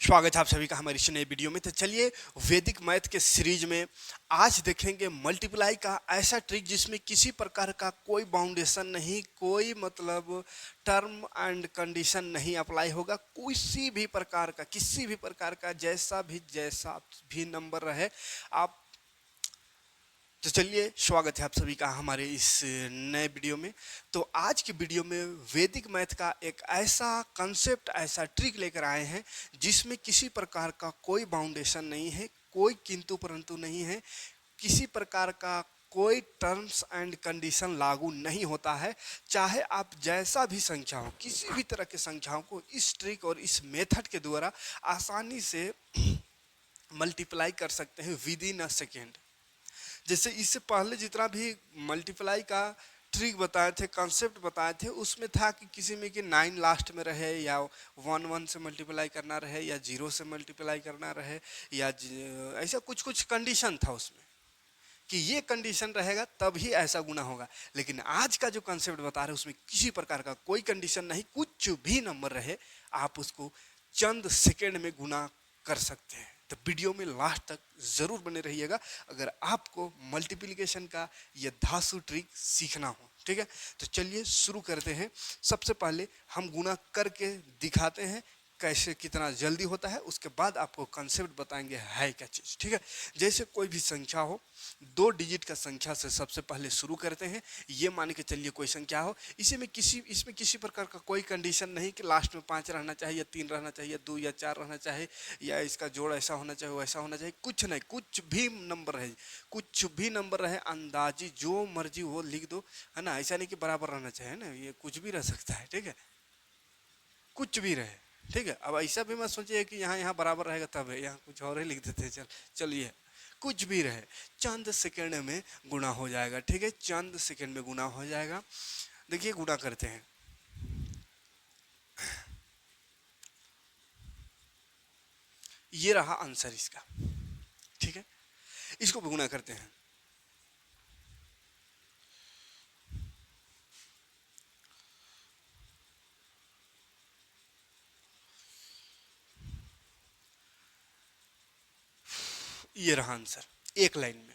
स्वागत है आप सभी का हमारी इस नए वीडियो में। तो चलिए वैदिक मैथ के सीरीज में आज देखेंगे मल्टीप्लाई का ऐसा ट्रिक जिसमें किसी प्रकार का कोई बाउंडेशन नहीं, कोई मतलब टर्म एंड कंडीशन नहीं अप्लाई होगा। किसी भी प्रकार का जैसा भी नंबर रहे आप। तो चलिए स्वागत है आप सभी का हमारे इस नए वीडियो में। तो आज की वीडियो में वैदिक मैथ का एक ऐसा कंसेप्ट, ऐसा ट्रिक लेकर आए हैं जिसमें किसी प्रकार का कोई बाउंडेशन नहीं है, कोई किंतु परंतु नहीं है, किसी प्रकार का कोई टर्म्स एंड कंडीशन लागू नहीं होता है। चाहे आप जैसा भी संख्या हो, किसी भी तरह की संख्याओं को इस ट्रिक और इस मेथड के द्वारा आसानी से मल्टीप्लाई कर सकते हैं विद इन अ सेकेंड। जैसे इससे पहले जितना भी मल्टीप्लाई का ट्रिक बताए थे, कॉन्सेप्ट बताए थे, उसमें था कि किसी में कि 9 लास्ट में रहे, या 1 से मल्टीप्लाई करना रहे, या 0 से मल्टीप्लाई करना रहे, या ऐसा कुछ कुछ कंडीशन था उसमें कि ये कंडीशन रहेगा तब ही ऐसा गुना होगा। लेकिन आज का जो कॉन्सेप्ट बता रहे हैं उसमें किसी प्रकार का कोई कंडीशन नहीं, कुछ भी नंबर रहे आप उसको चंद सेकेंड में गुना कर सकते हैं। तो वीडियो में लास्ट तक जरूर बने रहिएगा अगर आपको मल्टीप्लिकेशन का ये धांसू ट्रिक सीखना हो। ठीक है, तो चलिए शुरू करते हैं। सबसे पहले हम गुना करके दिखाते हैं कैसे, कितना जल्दी होता है, उसके बाद आपको कंसेप्ट बताएंगे है क्या चीज़। ठीक है, जैसे कोई भी संख्या हो, 2 डिजिट का संख्या से सबसे पहले शुरू करते हैं। ये मान के चलिए कोई संख्या हो, इसमें किसी प्रकार का कोई कंडीशन नहीं कि लास्ट में 5 रहना चाहिए, या 3 रहना चाहिए, 2 या 4 रहना चाहिए, या इसका जोड़ ऐसा होना चाहिए वैसा होना चाहिए, कुछ नहीं। कुछ भी नंबर रहे अंदाजी जो मर्जी वो लिख दो, है ना। ऐसा नहीं कि बराबर रहना चाहिए ना, ये कुछ भी रह सकता है। ठीक है, कुछ भी रहे। ठीक है, अब ऐसा भी मत सोचिए कि यहाँ यहाँ बराबर रहेगा तब है, यहाँ कुछ और ही लिख देते हैं। चलिए कुछ भी रहे, चंद सेकंड में गुना हो जाएगा। ठीक है, चंद सेकंड में गुना हो जाएगा। देखिए गुना करते हैं। ये रहा आंसर इसका। ठीक है, इसको भी गुना करते हैं। ये रहा आंसर एक लाइन में।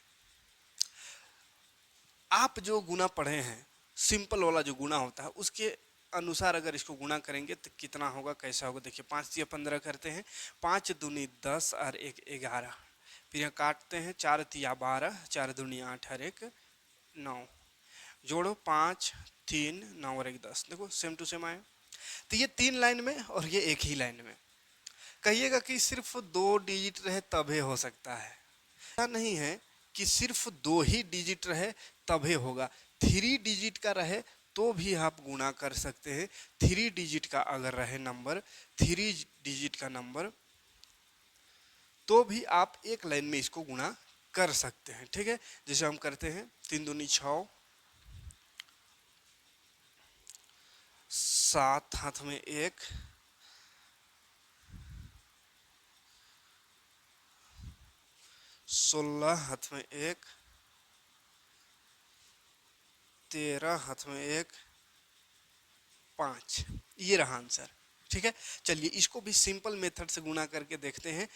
आप जो गुना पढ़े हैं, सिंपल वाला जो गुना होता है, उसके अनुसार अगर इसको गुना करेंगे तो कितना होगा, कैसा होगा। देखिए 5 या 15 करते हैं, 5 दूनी 10 और 1 11। फिर यहाँ काटते हैं, 4 तिया 12, 4 दूनी 8 और 1 9। जोड़ो 5 3 9 और 1 10। देखो सेम टू सेम आए। तो ये 3 लाइन में और ये एक ही लाइन में। कहिएगा कि सिर्फ 2 डिजिट रहे तभी हो सकता है, ऐसा नहीं है कि सिर्फ 2 ही डिजिट रहे तभी होगा। 3 डिजिट का रहे तो भी आप गुना कर सकते हैं। 3 डिजिट का अगर रहे नंबर, 3 डिजिट का नंबर, तो भी आप एक लाइन में इसको गुना कर सकते हैं। ठीक है, जैसे हम करते हैं 3 दूनी 6, 7 हाथ में 1, 16 हाथ में 1, 13 हाथ में 1, 5। ये रहा आंसर। ठीक है, चलिए इसको भी सिंपल मेथड से गुना करके देखते हैं,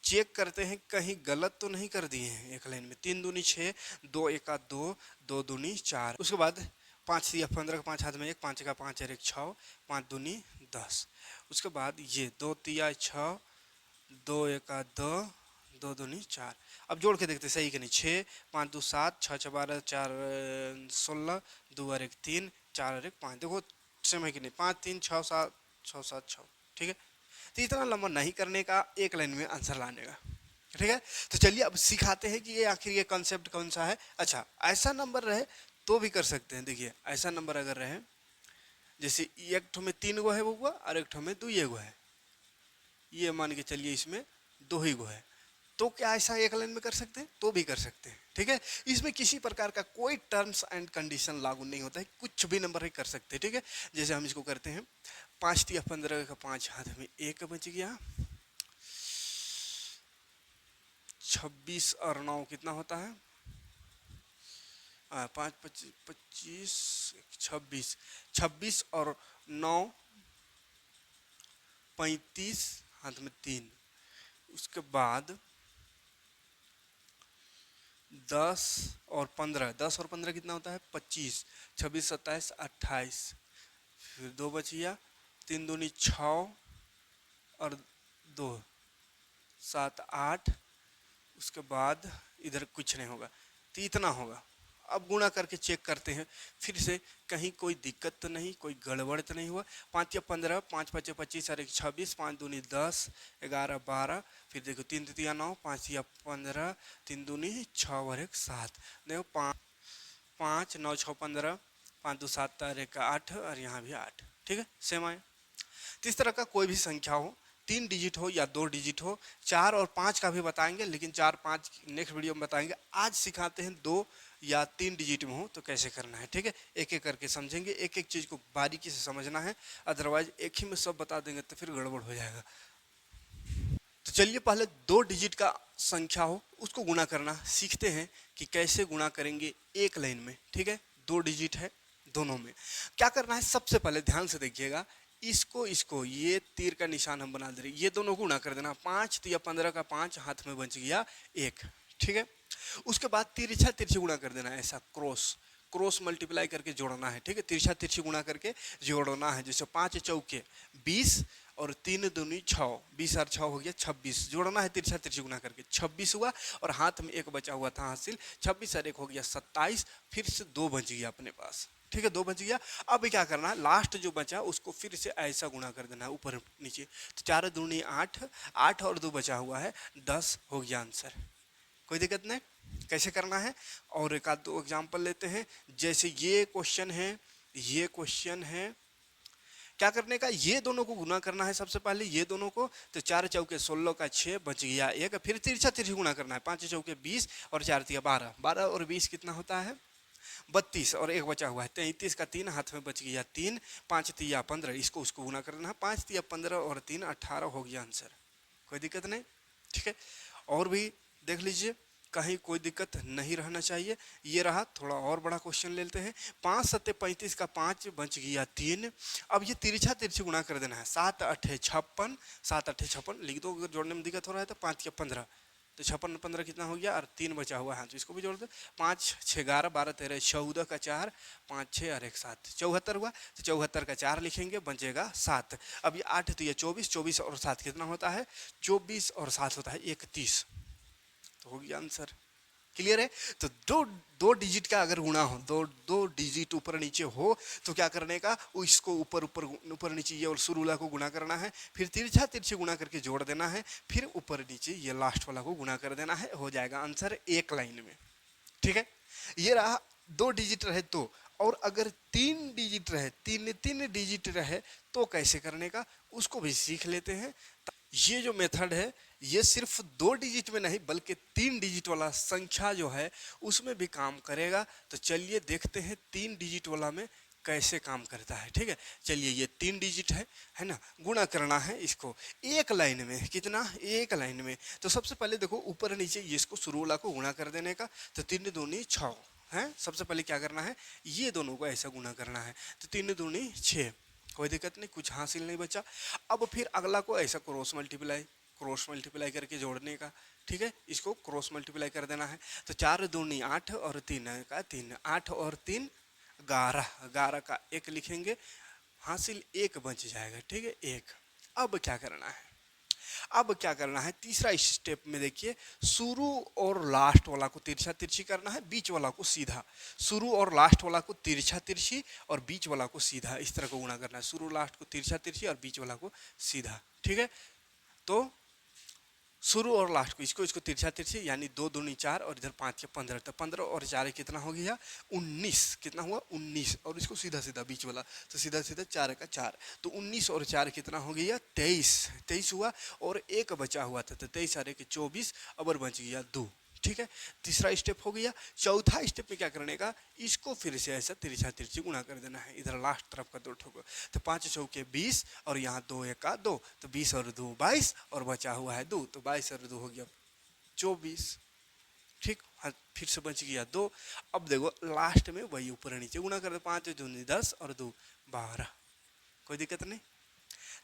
चेक करते हैं कहीं गलत तो नहीं कर दिए हैं। एक लाइन में 3 दूनी 6, 2 एका 2, 2 दूनी 4। उसके बाद 5 या 15 का 5 हाथ में 1, 5 का 5 और 1 6, 5 दूनी 10। उसके बाद ये 2 तिया 6, 2 एका 2, 2 दूनी 4। अब जोड़ के देखते सही कि नहीं। 6 5 2 7, 6 6 12, 4 16, 2 और 1 3, 4 और 1 5। देखो सेम है कि नहीं। 5 3 6 7 6 7 6। ठीक है, तो इतना लंबा नहीं करने का, एक लाइन में आंसर लाने का। ठीक है, तो चलिए अब सिखाते हैं कि ये आखिर ये कॉन्सेप्ट कौन सा है। अच्छा, ऐसा नंबर रहे तो भी कर सकते हैं। देखिए ऐसा नंबर अगर रहे, जैसे एक ठो में 3 गो है बउआ और एक ठो में 2 गो है, ये मान के चलिए इसमें 2 ही गो है, तो क्या ऐसा एक लाइन में कर सकते हैं? तो भी कर सकते हैं। ठीक है, इसमें किसी प्रकार का कोई टर्म्स एंड कंडीशन लागू नहीं होता है, कुछ भी नंबर ही कर सकते हैं। ठीक है, जैसे हम इसको करते हैं 5 तिया 15 का 5 हाथ में 1 बच गया, 26 और 9 कितना होता है, 5 25 26, 26 और 9 35 हाथ में 3। उसके बाद 10 और 15, 10 और 15 कितना होता है 25, 26 27 28, फिर 2 बच गया, 3 दूनी 6 और 2 7 8। उसके बाद इधर कुछ नहीं होगा तो इतना होगा। अब गुणा करके चेक करते हैं फिर से, कहीं कोई दिक्कत तो नहीं, कोई गड़बड़ तो नहीं हुआ। 5 या 15, 5 5 25 और 1 26, 5 दूनी 10, 11 12, फिर देखो 3 3 9, 5 या 15, 3 दूनी 6 और 1 7। देखो 5 9 6 15, 5 2 7 और 1 8 और यहाँ भी 8। ठीक है, सेम आए। तो इस तरह का कोई भी संख्या हो, 3 डिजिट हो या 2 डिजिट हो, 4 और 5 का भी बताएंगे, लेकिन 4 5 नेक्स्ट वीडियो में बताएंगे। आज सिखाते हैं 2 या 3 डिजिट में हो तो कैसे करना है। ठीक है, एक एक करके समझेंगे, एक एक चीज़ को बारीकी से समझना है, अदरवाइज एक ही में सब बता देंगे तो फिर गड़बड़ हो जाएगा। तो चलिए पहले 2 डिजिट का संख्या हो उसको गुणा करना सीखते हैं कि कैसे गुणा करेंगे एक लाइन में। ठीक है, 2 डिजिट है दोनों में। क्या करना है, सबसे पहले ध्यान से देखिएगा, इसको ये तीर का निशान हम बना दे रहे, ये दोनों गुणा कर देना। 5 या 15 का 5 हाथ में बच गया 1। ठीक है, उसके बाद तिरछा तिरछी गुणा कर देना, ऐसा क्रॉस मल्टीप्लाई करके जोड़ना है। ठीक है, तिरछा तिरछी गुणा करके जोड़ना है। जैसे 5 चौके 20 और 3 दूनी 6, 20 और 6 हो गया 26, जोड़ना है तिरछा तिरछी गुणा करके। 26 हुआ और हाथ में 1 बचा हुआ था हासिल, 26 और 1 हो गया 27, फिर से 2 बच गया अपने पास। ठीक है, 2 बच गया। अब क्या करना है, लास्ट जो बचा उसको फिर से ऐसा गुणा कर देना है ऊपर नीचे। तो 4 दूनी 8, 8 और 2 बचा हुआ है 10 हो गया आंसर। कोई दिक्कत नहीं, कैसे करना है और एक आध 2 एग्जाम्पल लेते हैं। जैसे ये क्वेश्चन है, क्या करने का, ये दोनों को गुना करना है सबसे पहले, ये दोनों को। तो 4 चौके 16 का 6 बच गया 1, फिर तिरछा तिरछी गुना करना है। 5 चौके 20 और 4 तिया 12, 12 और 20 कितना होता है 32 और 1 बचा हुआ है 33 का 3 हाथ में बच गया 3, 5 तिया 15, इसको उसको गुना करना है। 5 तिया 15 और 3 18 हो गया आंसर। कोई दिक्कत नहीं। ठीक है, और भी देख लीजिए, कहीं कोई दिक्कत नहीं रहना चाहिए। ये रहा, थोड़ा और बड़ा क्वेश्चन लेते हैं। 5 7 35 का 5 बच गया 3। अब ये तिरछा तिरछी गुणा कर देना है। 7 8 56, 7 8 56 लिख दो, अगर जोड़ने में दिक्कत हो रहा है तो। 5 या 15, तो 56 15 कितना हो गया, और 3 बचा हुआ है तो इसको भी जोड़ दो। 5 6 11 12 13 14 का 4, 5 6 और 1 7, 74 हुआ। तो 74 का 4 लिखेंगे, बचेगा 7। अब ये 8 तो ये 24, 24 और 7 कितना होता है 24 और 7 होता है 31, तो हो गया आंसर। क्लियर है। तो दो डिजिट का अगर गुणा हो, दो डिजिट ऊपर नीचे हो तो क्या करने का, इसको ऊपर नीचे ये और शुरू वाला को गुणा करना है, फिर तिरछा तिरछी गुणा करके जोड़ देना है, फिर ऊपर नीचे ये लास्ट वाला को गुणा कर देना है, हो जाएगा आंसर एक लाइन में। ठीक है, ये रहा 2 डिजिट रहे तो। और अगर 3 डिजिट रहे, तीन डिजिट रहे तो कैसे करने का उसको भी सीख लेते हैं। ये जो मेथड है ये सिर्फ 2 डिजिट में नहीं बल्कि 3 डिजिट वाला संख्या जो है उसमें भी काम करेगा। तो चलिए देखते हैं 3 डिजिट वाला में कैसे काम करता है। ठीक है, चलिए ये 3 डिजिट है ना, गुणा करना है इसको एक लाइन में। कितना, एक लाइन में। तो सबसे पहले देखो ऊपर नीचे इसको शुरू वाला को गुणा कर देने का। तो 3 दूनी 6 है, सबसे पहले क्या करना है, ये दोनों को ऐसा गुणा करना है। तो 3 दूनी 6, कोई दिक्कत नहीं, कुछ हासिल नहीं बचा। अब फिर अगला को ऐसा क्रॉस मल्टीप्लाई करके जोड़ने का। ठीक है, इसको क्रॉस मल्टीप्लाई कर देना है। तो 4 दूनी 8 और 3 का 3, 8 और 3 11, 11 का 1 लिखेंगे, हासिल 1 बच जाएगा। ठीक है, 1। अब क्या करना है, तीसरा स्टेप में देखिए, शुरू और लास्ट वाला को तिरछा तिरछी करना है, बीच वाला को सीधा। शुरू और लास्ट वाला को तिरछा तिरछी और बीच वाला को सीधा, इस तरह को गुणा करना है। शुरू लास्ट को तिरछा तिरछी और बीच वाला को सीधा। ठीक है, तो शुरू और लास्ट को इसको तिरछा तिरछी, यानी 2 दूनी 4 और इधर 5 के 15, तो 15 और 4 कितना हो गया 19, कितना हुआ 19, और इसको सीधा सीधा बीच वाला, तो सीधा सीधा 4 का 4, तो 19 और 4 कितना हो गया 23 हुआ, और 1 बचा हुआ था, तो 23 और 1 24, अब बच गया 2। ठीक है, तीसरा स्टेप हो गया। चौथा स्टेप में क्या करने का, इसको फिर से ऐसा तिरछा तिरछी गुणा कर देना है, इधर लास्ट तरफ का 2 ठोको। तो 5 चौके 20 और यहाँ 2 1 2, तो 20 और 2 22, और बचा हुआ है 2, तो 22 और 2 हो गया 24। ठीक, फिर से बच गया 2। अब देखो लास्ट में वही ऊपर नीचे गुणा कर दो, 5 दूनी 10 और 2 12, कोई दिक्कत नहीं।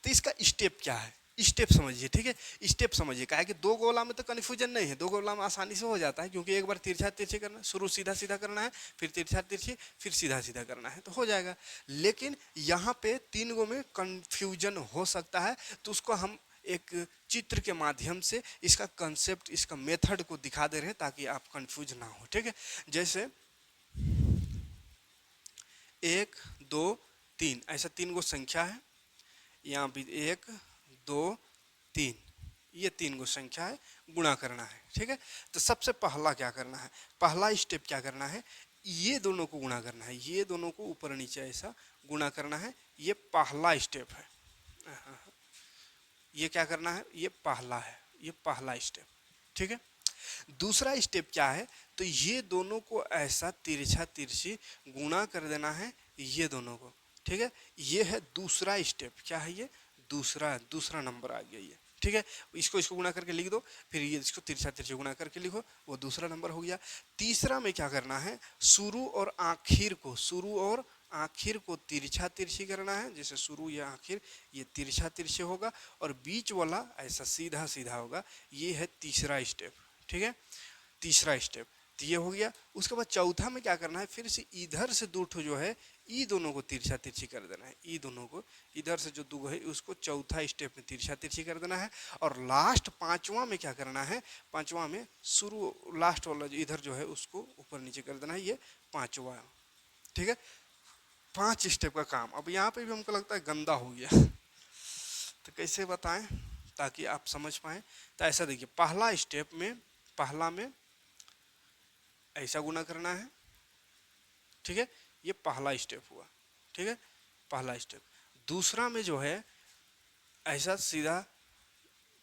तो इसका स्टेप क्या है, स्टेप समझिए, ठीक है, स्टेप समझिए। क्या है कि दो गोला में तो कन्फ्यूजन नहीं है, दो गोला में आसानी से हो जाता है, क्योंकि एक बार तिरछा तिरछी करना है, शुरू सीधा सीधा करना है, फिर तिरछा तिरछी, फिर सीधा सीधा करना है, तो हो जाएगा। लेकिन यहाँ पे तीन गो में कन्फ्यूजन हो सकता है, तो उसको हम एक चित्र के माध्यम से इसका कंसेप्ट, इसका मेथड को दिखा दे रहे हैं, ताकि आप कंफ्यूज ना हो, ठीक है। जैसे 1 2 3 ऐसा तीन गो संख्या है, यहाँ भी 1 2 3, ये तीन गो संख्या है, गुणा करना है, ठीक है। तो सबसे पहला क्या करना है, पहला स्टेप क्या करना है, ये दोनों को गुणा करना है, ये दोनों को ऊपर नीचे ऐसा गुणा करना है, ये पहला स्टेप है। ये क्या करना है, ये पहला है, ये पहला स्टेप, ठीक है। दूसरा स्टेप क्या है, तो ये दोनों को ऐसा तिरछा तिरछी गुणा कर देना है, ये दोनों को, ठीक है। ये है दूसरा स्टेप, क्या है ये, दूसरा दूसरा नंबर आ गया ये, ठीक है। इसको इसको गुणा करके लिख दो, फिर ये इसको तिरछा तिरछी गुणा करके लिखो, वो दूसरा नंबर हो गया। तीसरा में क्या करना है, शुरू और आखिर को, शुरू और आखिर को तिरछा तिरछी करना है, जैसे शुरू या आखिर ये तिरछा तिरछी होगा, और बीच वाला ऐसा सीधा सीधा होगा, ये है तीसरा स्टेप, ठीक है, तीसरा स्टेप। तो ये हो गया। उसके बाद चौथा में क्या करना है, फिर से इधर से दो ठो जो है, ई दोनों को तिरछा तिरछी कर देना है, ई दोनों को इधर से जो दो है उसको चौथा स्टेप में तिरछा तिरछी कर देना है। और लास्ट पांचवा में क्या करना है, पांचवा में शुरू लास्ट वाला जो इधर जो है उसको ऊपर नीचे कर देना है, ये पांचवा, ठीक है। 5 स्टेप का काम। अब यहाँ पे भी हमको लगता है गंदा हो गया तो कैसे बताएं ताकि आप समझ पाए। तो ऐसा देखिए, पहला स्टेप में, पहला में ऐसा गुना करना है, ठीक है, ये पहला स्टेप हुआ, ठीक है, पहला स्टेप। दूसरा में जो है ऐसा सीधा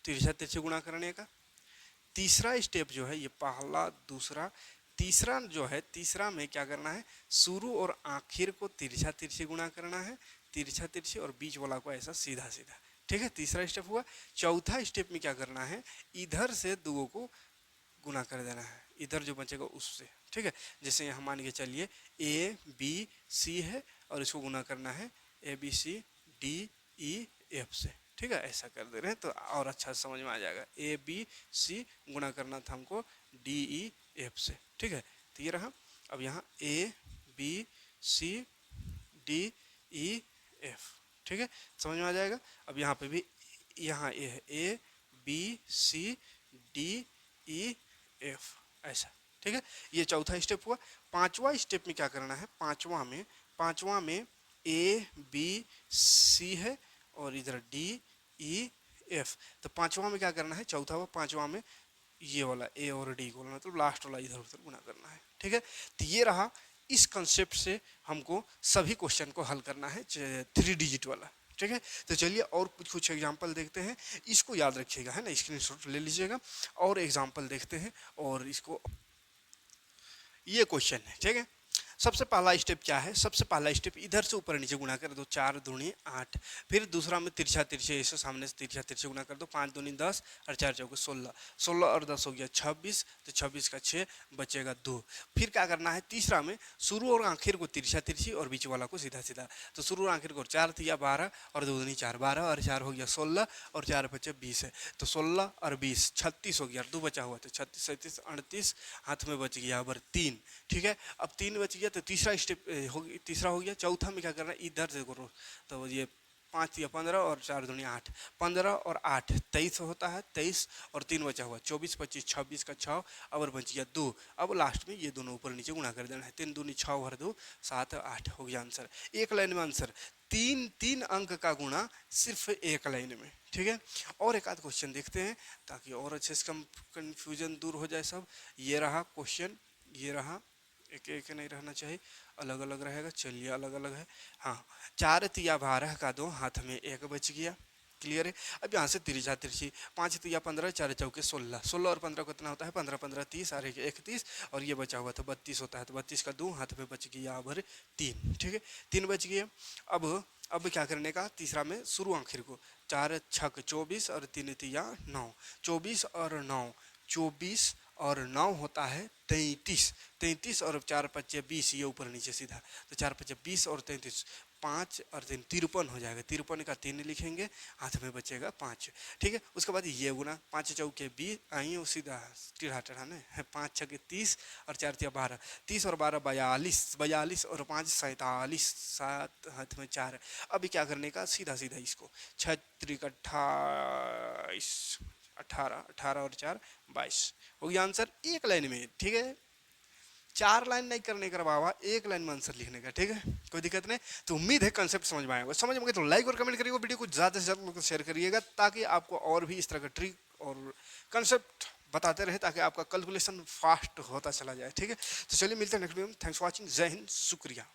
तिरछा तिरछी गुणा करने का। तीसरा स्टेप जो है ये पहला दूसरा, तीसरा जो है, तीसरा में क्या करना है, शुरू और आखिर को तिरछा तिरछी गुणा करना है, तिरछा तिरछी, और बीच वाला को ऐसा सीधा सीधा, ठीक है, तीसरा स्टेप हुआ। चौथा स्टेप में क्या करना है, इधर से दो को गुना कर देना है, इधर जो बचेगा उससे, ठीक है। जैसे यहाँ मान के चलिए ए बी सी है, और इसको गुना करना है A B C D E F से, ठीक है, ऐसा कर दे रहे हैं तो और अच्छा समझ में आ जाएगा। ए बी सी गुना करना था हमको डी ई एफ से, ठीक है। तो ये रहा। अब यहाँ A B C D E F, ठीक है, समझ में आ जाएगा। अब यहाँ पे भी यहाँ ए है, A B C D E F, ऐसा, ठीक है। ये चौथा स्टेप हुआ। पांचवा स्टेप में क्या करना है, पांचवा में ए बी सी है, और इधर डी ई एफ। तो पांचवा में क्या करना है, चौथा हुआ, पांचवा में ये वाला ए और डी को, मतलब लास्ट वाला इधर उधर गुना करना है, ठीक है। तो ये रहा। इस कंसेप्ट से हमको सभी क्वेश्चन को हल करना है, 3 डिजिट वाला, ठीक है। तो चलिए और कुछ कुछ एग्जाम्पल देखते हैं, इसको याद रखिएगा, है ना, स्क्रीनशॉट ले लीजिएगा। और एग्जाम्पल देखते हैं, और इसको, ये क्वेश्चन है, ठीक है। सबसे पहला स्टेप क्या है, सबसे पहला स्टेप इधर से ऊपर नीचे गुणा कर दो, 4 दूनी 8। फिर दूसरा में तिरछा तिरछी ऐसे सामने से तिरछा तिरछी गुणा कर दो, 5 दूनी 10 और 4 चौके 16, 16 और 10 हो गया 26, तो 26 का 6 बचेगा 2। फिर क्या करना है, तीसरा में शुरू और आखिर को तिरछा तिरछी और बीच वाला को सीधा सीधा। तो शुरू और आखिर को 4 दिया 12 और 2 दूनी 4, 12 और 4 हो गया 16 और 4 बचे 20 है। तो 16 और 20 36 हो गया, 2 बचा हुआ, तो 36 37 38, हाथ में बच गया अब 3, ठीक है। अब 3 बच गया, तो तीसरा स्टेप तीसरा हो गया। चौथा में क्या करना है, इधर से करो, तो ये 5 या 15 और 4 दूनी 8, 15 और 8 23 होता है, 23 और 3 बचा हुआ 24 25 26 का 6, अब बच गया 2। अब लास्ट में ये दोनों ऊपर नीचे गुणा कर देना है, 3 दूनी 6 और 2 7 8 हो गया आंसर। एक लाइन में आंसर, 3 अंक का गुणा सिर्फ एक लाइन में, ठीक है। और एक आध क्वेश्चन देखते हैं ताकि और अच्छे से कंफ्यूजन दूर हो जाए सब। ये रहा क्वेश्चन, ये रहा, एक एक नहीं रहना चाहिए, अलग अलग रहेगा। चलिए अलग अलग है, हाँ। 4 तिया 12 का 2, हाथ में 1 बच गया, क्लियर है। अब यहाँ से तिरछा तिरछी, 5 तिया 15, 4 चौके 16, 16 और 15 कितना होता है, 15 15 30 और 31, और ये बचा हुआ था 32 होता है, तो 32 का 2, हाथ में बच गया अब 3, ठीक है, 3 बच गया। अब क्या करने का, तीसरा में शुरू आखिर को, 4 छक 24 और 3 तिया 9, 24 और 9, 24 और 9 होता है 33, 33 और 4 पच्चे 20, ये ऊपर नीचे सीधा, तो 4 पच्चे 20 और 33, 5 और 3 53 हो जाएगा। 53 का 3 लिखेंगे, हाथ में बचेगा 5। ठीक है, उसके बाद ये गुना 5 चौके 20, आई सीधा टेढ़ा टेढ़ा ने 5 छके 30 और 4 तिया 12, 30 और 12 42, 42 और 5 47, 7 हाथ में 4। अभी क्या करने का, सीधा सीधा इसको 6 त्रिक 28, 18, 18 और 4 22 हो गया आंसर एक लाइन में। ठीक है, 4 लाइन नहीं करने का बाबा, एक लाइन में आंसर लिखने का। ठीक है, कोई दिक्कत नहीं। तो उम्मीद है कंसेप्ट समझ में आएगा। समझ में आएगा तो लाइक और कमेंट करिएगा, वीडियो को ज़्यादा से ज़्यादा लोग को शेयर करिएगा, ताकि आपको और भी इस तरह का ट्रिक और कंसेप्ट बताते रहे, ताकि आपका कैलकुलेशन फास्ट होता चला जाए। ठीक है, तो चलिए मिलते हैं नेक्स्ट वीडियो में। थैंक्स फॉर वॉचिंग, जय हिंद, शुक्रिया।